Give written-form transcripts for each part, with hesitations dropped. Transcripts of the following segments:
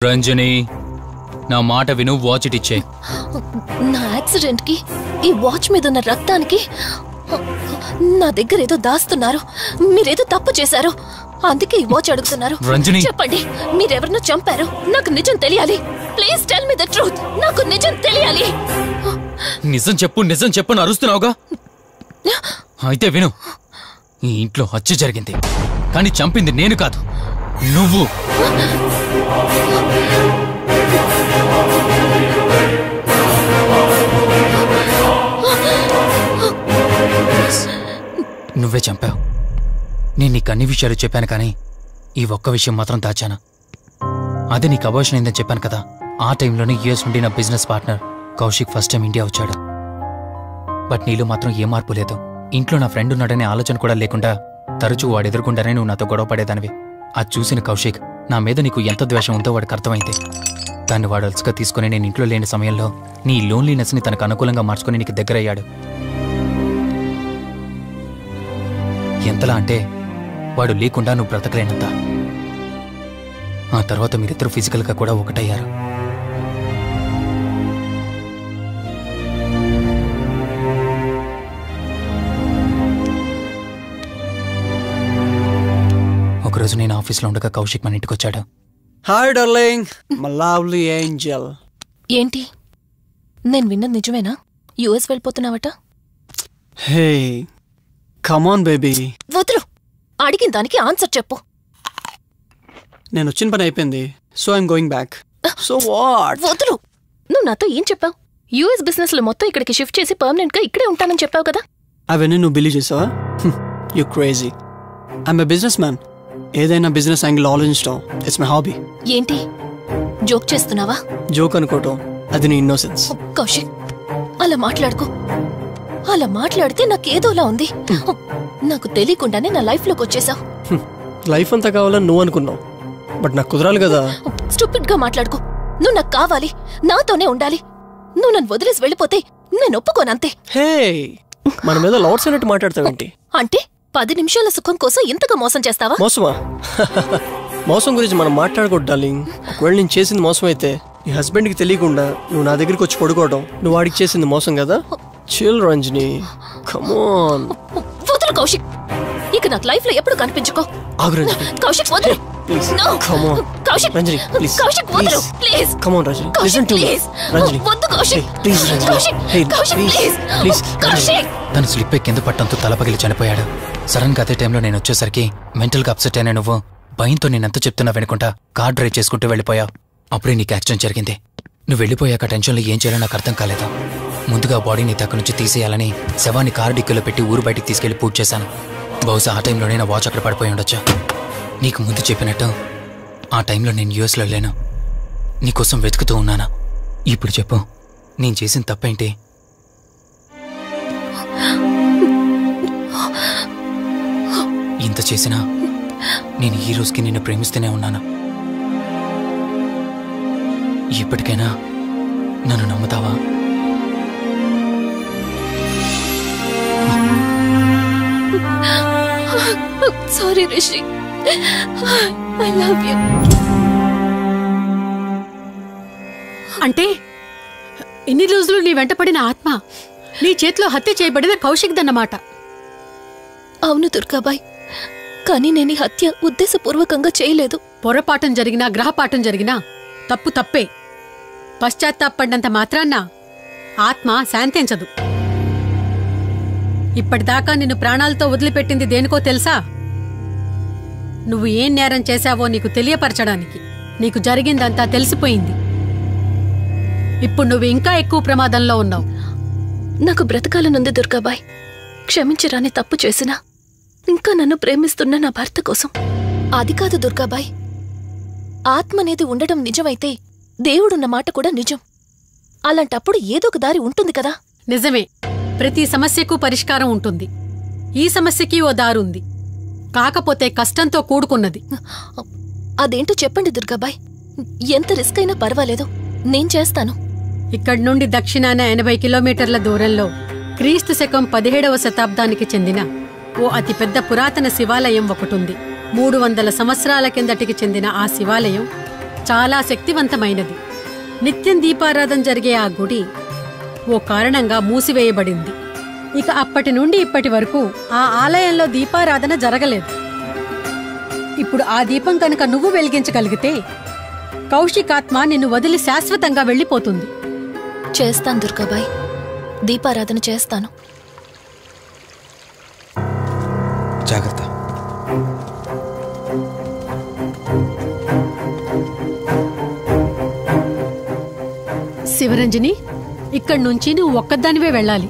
రంజని, నా మాట విను, వాచ్ ఇచ్చే. నా యాక్సిడెంట్ కి ఈ వాచ్ మీద ఉన్న రక్తానికి నా దగ్గర ఏదో దాస్తున్నారు. మీరేదో తప్పు చేశారు, అందుకే ఈ వాచ్ అడుగుతున్నారు. రంజని, చెప్పండి, మీరెవరినో చంపారు. నాకు నిజం తెలియాలి. Please tell me the truth. నాకు నిజం తెలియాలి. నిజం చెప్పు, నిజం చెప్పు అని అరుస్తున్నావుగా. అయితే విను, ఈ ఇంట్లో హత్య జరిగింది, కానీ చంపింది నేను కాదు, నువ్వు. నువ్వే చంపావు. నేను నీకు అన్ని విషయాలు చెప్పాను, కానీ ఈ ఒక్క విషయం మాత్రం దాచాను. అది నీకు అబార్షన్ అయిందని చెప్పాను కదా. ఆ టైంలోనే యూఎస్ నుండి నా business partner Kaushik first time India వచ్చాడు. బట్ నీలో మాత్రం ఏ మార్పు లేదు. ఇంట్లో నా ఫ్రెండ్ ఉన్నాడనే ఆలోచన కూడా లేకుండా తరచూ వాడు ఎదుర్కొండానే నువ్వు నాతో గొడవ పడేదానివి. అది చూసిన కౌశిక్ నా మీద నీకు ఎంత ద్వేషం ఉందో వాడికి అర్థమైంది. దాన్ని వాడు అలసిగా తీసుకుని నేను ఇంట్లో లేని సమయంలో నీ లోన్లీనెస్ని తనకు అనుకూలంగా మార్చుకుని నీకు దగ్గరయ్యాడు. ఎంతలా అంటే వాడు లేకుండా నువ్వు బ్రతకలేనంత. ఆ తర్వాత మీరిద్దరూ ఫిజికల్గా కూడా ఒకటయ్యారు. ఒకరోజు నేను ఆఫీస్లో ఉండగా కౌశిక్ మన ఇంటికి వచ్చాడు. Hi darling, my lovely angel. ఏంటి, నేను విన్నది నిజమేనా? యుఎస్ వెళ్ళిపోతున్నావట? Hey come on baby. వదులు, అడిగిన దానికి ఆన్సర్ చెప్పు. నేను వచ్చిన పని అయిపోయింది, so I'm going back. So what? వదులు. నువ్వు నాతో ఏం చెప్పావు? యుఎస్ బిజినెస్ లో మొత్తం ఇక్కడికి షిఫ్ట్ చేసి పర్మనెంట్ గా ఇక్కడే ఉంటానని చెప్పావు కదా. అవన్నీ నువ్వు బిలీవ్ చేసావా? You crazy. I'm a business man. ఏదైనా బిజినెస్ యాంగిల్ ఆలోచించడం ఇట్స్ మై హాబీ. ఏంటి, జోక్ చేస్తున్నావా? జోక్ అనుకోవటం అది నీ ఇన్నోసెన్స్. కౌశిక్, అలా మాట్లాడుకో. అలా మాట్లాడితే నాకేదోలా ఉంది. నాకు తెలియకుండానే నా లైఫ్ లోకి వచ్చేసావు. లైఫ్ అంతా కావాలని నువ్వు అనుకున్నావు, బట్ నాకు కుదరాలి కదా. స్టూపిడ్ గా మాట్లాడుకో. నువ్వు నాకు కావాలి, నాతోనే ఉండాలి. నువ్వు నన్ను వదిలేసి వెళ్ళిపోతే నేను ఒప్పుకోనంతే. హే, మన మీద లవర్స్ అన్నట్టు మాట్లాడతావేంటి? అంటే 10 నిమిషాల సుఖం కోసం ఇంతగా మోసం చేస్తావా? మోసమా? మోసం గురించి మనం మాట్లాడకూడదు డార్లింగ్. ఒకవేళ నేను చేసింది మోసం అయితే నీ హస్బెండ్ కి తెలియకుండా నువ్వు నా దగ్గరికి వచ్చి పడుకోవడం నువ్వు వాడికి చేసింది మోసం కదా. Chill Ranjani, come on. వదులు కౌశిక్, ఇక నాకు లైఫ్ లో ఎప్పుడు కనిపించుకో. ఆగు రంజని. కౌశిక్ వదులు. Please No. Come on. Kaushik, Ranjani please. Kaushik వదులు please. Come on Ranjani, Kaushik listen to me. Please. Ranjani వద్దు Kaushik. Please Ranjani. Kaushik, hey Kaushik please. Please Kaushik. తను స్లిప్ అయి కింద పట్టడంతో తల పగిలి చనిపోయాడు. సడన్ గా అదే టైంలో నేను వచ్చేసరికి మెంటల్ గా అప్సెట్ అయినా నువ్వు భయంతో నేనెంత చెప్తున్నా వెనుకుంటా కార్ డ్రైవ్ చేసుకుంటూ వెళ్ళిపోయావు. అప్పుడే నీకు యాక్సిడెంట్ జరిగింది. నువ్వు వెళ్ళిపోయాక టెన్షన్లో ఏం చేయాలో నాకు అర్థం కాలేదు. ముందుగా బాడీని అక్కడి నుంచి తీసేయాలని శవాన్ని కారు డిక్కీలో పెట్టి ఊరు బయటికి తీసుకెళ్లి పూజ చేశాను. బహుశా ఆ టైంలోనే నా వాచ్ అక్కడ పడిపోయి ఉండొచ్చు. నీకు ముందు చెప్పినట్టు ఆ టైంలో నేను యూఎస్లో లేను, నీకోసం వెతుకుతూ ఉన్నాను. ఇప్పుడు చెప్పు, నేను చేసిన తప్పేంటి? ఇంత చేసినా నేను ఈ రోజుకి నిన్ను ప్రేమిస్తూనే ఉన్నాను. ఇప్పటికైనా నన్ను నమ్ముతావా? Sorry Rishi, I love you. అంటే ఇన్ని రోజులు నీ వెంటపడిన ఆత్మ నీ చేతిలో హత్య చేయబడిన కౌశిక్ దన్నమాట. అవును దుర్గాబాయ్, కానీ నేను ఈ హత్య ఉద్దేశపూర్వకంగా చేయలేదు. పొరపాఠం జరిగినా గ్రహపాఠం జరిగినా తప్పు తప్పే. పశ్చాత్తాపడినంత మాత్రాన్న ఆత్మ శాంతించదు. ఇప్పటిదాకా నిన్ను ప్రాణాలతో వదిలిపెట్టింది దేనికో తెలుసా? నువ్వు ఏం నేరం చేశావో నీకు తెలియపరచడానికి. నీకు జరిగిందంతా తెలిసిపోయింది. ఇప్పుడు నువ్వు ఇంకా ఎక్కువ ప్రమాదంలో ఉన్నావు. నాకు బ్రతకాలనుంది దుర్గాబాయ్. క్షమించరాని తప్పు చేసినా ఇంకా నన్ను ప్రేమిస్తున్న నా భర్త కోసం. అది కాదు దుర్గాబాయ్, ఆత్మ అనేది ఉండడం నిజమైతే దేవుడున్న మాట కూడా నిజం. అలాంటప్పుడు ఏదో ఒక దారి ఉంటుంది కదా. నిజమే, ప్రతి సమస్యకు పరిష్కారం ఉంటుంది. ఈ సమస్యకి ఓ దారుంది, కాకపోతే కష్టంతో కూడుకున్నది. అదేంటో చెప్పండి దుర్గాబాయ్. ఎంత రిస్క్ అయినా పర్వాలేదు, నేను చేస్తాను. ఇక్కడి నుండి దక్షిణాన 80 కిలోమీటర్ల దూరంలో క్రీస్తు శకం 17వ శతాబ్దానికి చెందిన ఓ అతిపెద్ద పురాతన శివాలయం ఒకటుంది. 300 సంవత్సరాల కిందటికి చెందిన ఆ శివాలయం చాలా శక్తివంతమైనది. నిత్యం దీపారాధన జరిగే ఆ గుడి ఓ కారణంగా మూసివేయబడింది. ఇక అప్పటి నుండి ఇప్పటి వరకు ఆ ఆలయంలో దీపారాధన జరగలేదు. ఇప్పుడు ఆ దీపం కనుక నువ్వు వెలిగించగలిగితే కౌశికాత్మ నిన్ను వదిలి శాశ్వతంగా వెళ్ళిపోతుంది. చేస్తాను దుర్గాబాయ్, దీపారాధన చేస్తాను. జాగ్రత్త. శివరంజని, ఇక్కడి నుంచి నువ్వు ఒక్కదానివే వెళ్ళాలి.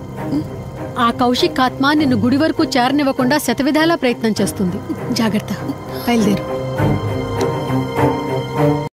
ఆ కౌశిక్ ఆత్మ నిన్ను గుడి వరకు చేరనివ్వకుండా శతవిధాలా ప్రయత్నం చేస్తుంది. జాగ్రత్త, బయలుదేరు.